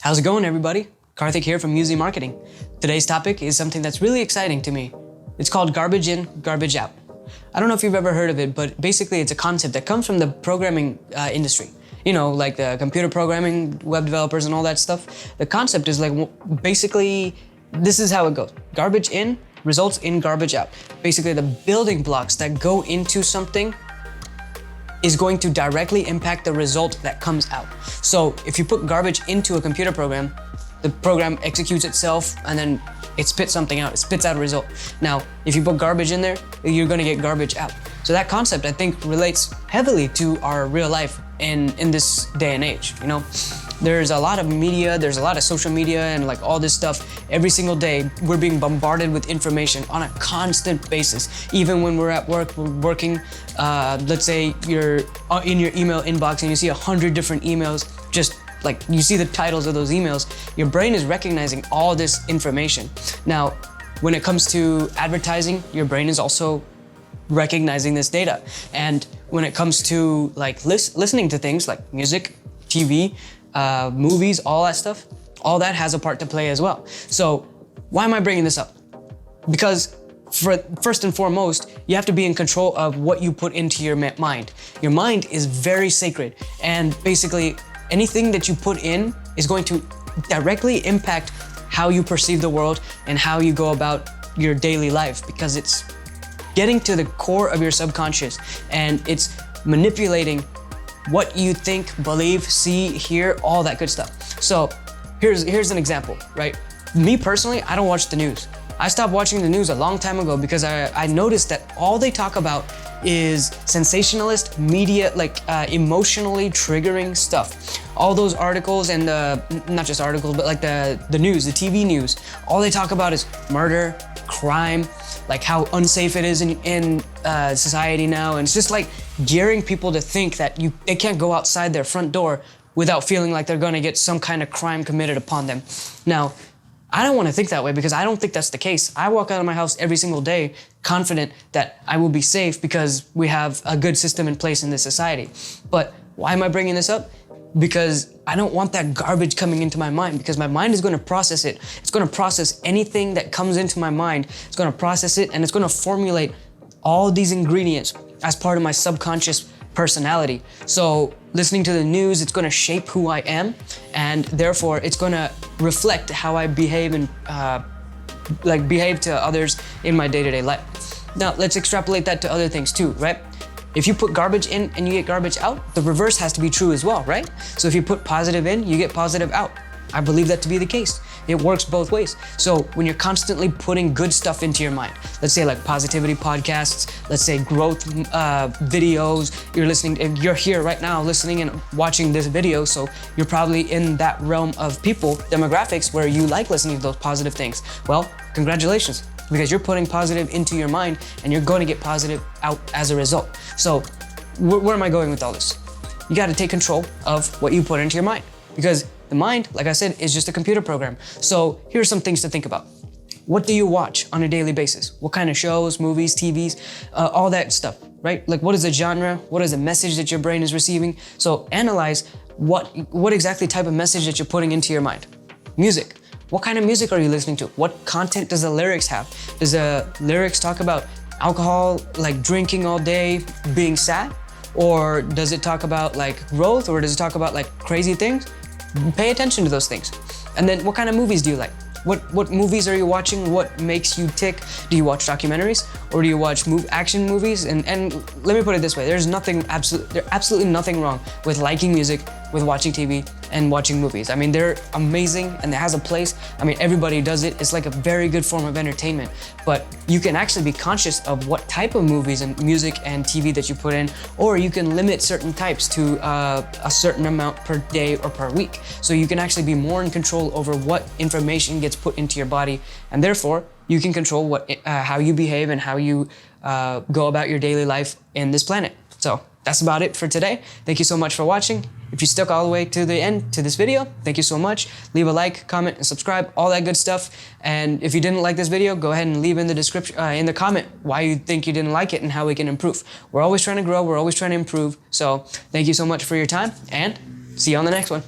How's it going, everybody? Karthik here from 𝐒𝐢𝐧𝐬 Marketing. Today's topic is something that's really exciting to me. It's called garbage in, garbage out. I don't know if you've ever heard of it, but basically it's a concept that comes from the programming industry. You know, like the computer programming, web developers and all that stuff. The concept is like, basically, this is how it goes. Garbage in results in garbage out. Basically, the building blocks that go into something is going to directly impact the result that comes out. So if you put garbage into a computer program, the program executes itself and then it spits something out, it spits out a result. Now, if you put garbage in there, you're gonna get garbage out. So that concept, I think, relates heavily to our real life in this day and age, you know? There's a lot of media, there's a lot of social media and like all this stuff. Every single day, we're being bombarded with information on a constant basis. Even when we're at work, we're working, let's say you're in your email inbox and you see 100 different emails, just like you see the titles of those emails, your brain is recognizing all this information. Now, when it comes to advertising, your brain is also recognizing this data. And when it comes to like listening to things like music, TV, movies, all that stuff, all that has a part to play as well. So why am I bringing this up? Because first and foremost, you have to be in control of what you put into your mind. Your mind is very sacred, and basically anything that you put in is going to directly impact how you perceive the world and how you go about your daily life, because it's getting to the core of your subconscious and it's manipulating what you think, believe, see, hear, all that good stuff. So here's an example, right? Me personally, I don't watch the news. I stopped watching the news a long time ago because I noticed that all they talk about is sensationalist media, like emotionally triggering stuff. All those articles and not just articles, but like the news, the TV news, all they talk about is murder, crime, like how unsafe it is in society now. And it's just like gearing people to think that they can't go outside their front door without feeling like they're gonna get some kind of crime committed upon them. Now, I don't want to think that way because I don't think that's the case. I walk out of my house every single day confident that I will be safe because we have a good system in place in this society. But why am I bringing this up? Because I don't want that garbage coming into my mind, because my mind is going to process it. It's going to process anything that comes into my mind. It's going to process it and it's going to formulate all these ingredients as part of my subconscious personality. So listening to the news, it's going to shape who I am, and therefore it's going to reflect how I behave and behave to others in my day-to-day life. Now let's extrapolate that to other things too, right? If you put garbage in and you get garbage out, the reverse has to be true as well, right? So if you put positive in, you get positive out. I believe that to be the case. It works both ways. So when you're constantly putting good stuff into your mind, let's say like positivity podcasts, let's say growth videos, you're here right now listening and watching this video, so you're probably in that realm of people, demographics, where you like listening to those positive things. Well, congratulations, because you're putting positive into your mind and you're going to get positive out as a result. So where am I going with all this? You got to take control of what you put into your mind, because the mind, like I said, is just a computer program. So here's some things to think about. What do you watch on a daily basis? What kind of shows, movies, TVs, all that stuff, right? Like what is the genre? What is the message that your brain is receiving? So analyze what exactly type of message that you're putting into your mind. Music. What kind of music are you listening to? What content does the lyrics have? Does the lyrics talk about alcohol, like drinking all day, being sad? Or does it talk about like growth? Or does it talk about like crazy things? Pay attention to those things. And then what kind of movies do you like? What movies are you watching? What makes you tick? Do you watch documentaries or do you watch action movies? And let me put it this way, there's absolutely nothing wrong with liking music, with watching TV and watching movies. I mean, they're amazing and it has a place. I mean, everybody does it. It's like a very good form of entertainment, but you can actually be conscious of what type of movies and music and TV that you put in, or you can limit certain types to a certain amount per day or per week. So you can actually be more in control over what information gets put into your body, and therefore you can control how you behave and how you go about your daily life in this planet. So that's about it for today. Thank you so much for watching. If you stuck all the way to the end to this video, thank you so much. Leave a like, comment, and subscribe, all that good stuff. And if you didn't like this video, go ahead and leave in the description, in the comment, why you think you didn't like it and how we can improve. We're always trying to grow, we're always trying to improve. So thank you so much for your time, and see you on the next one.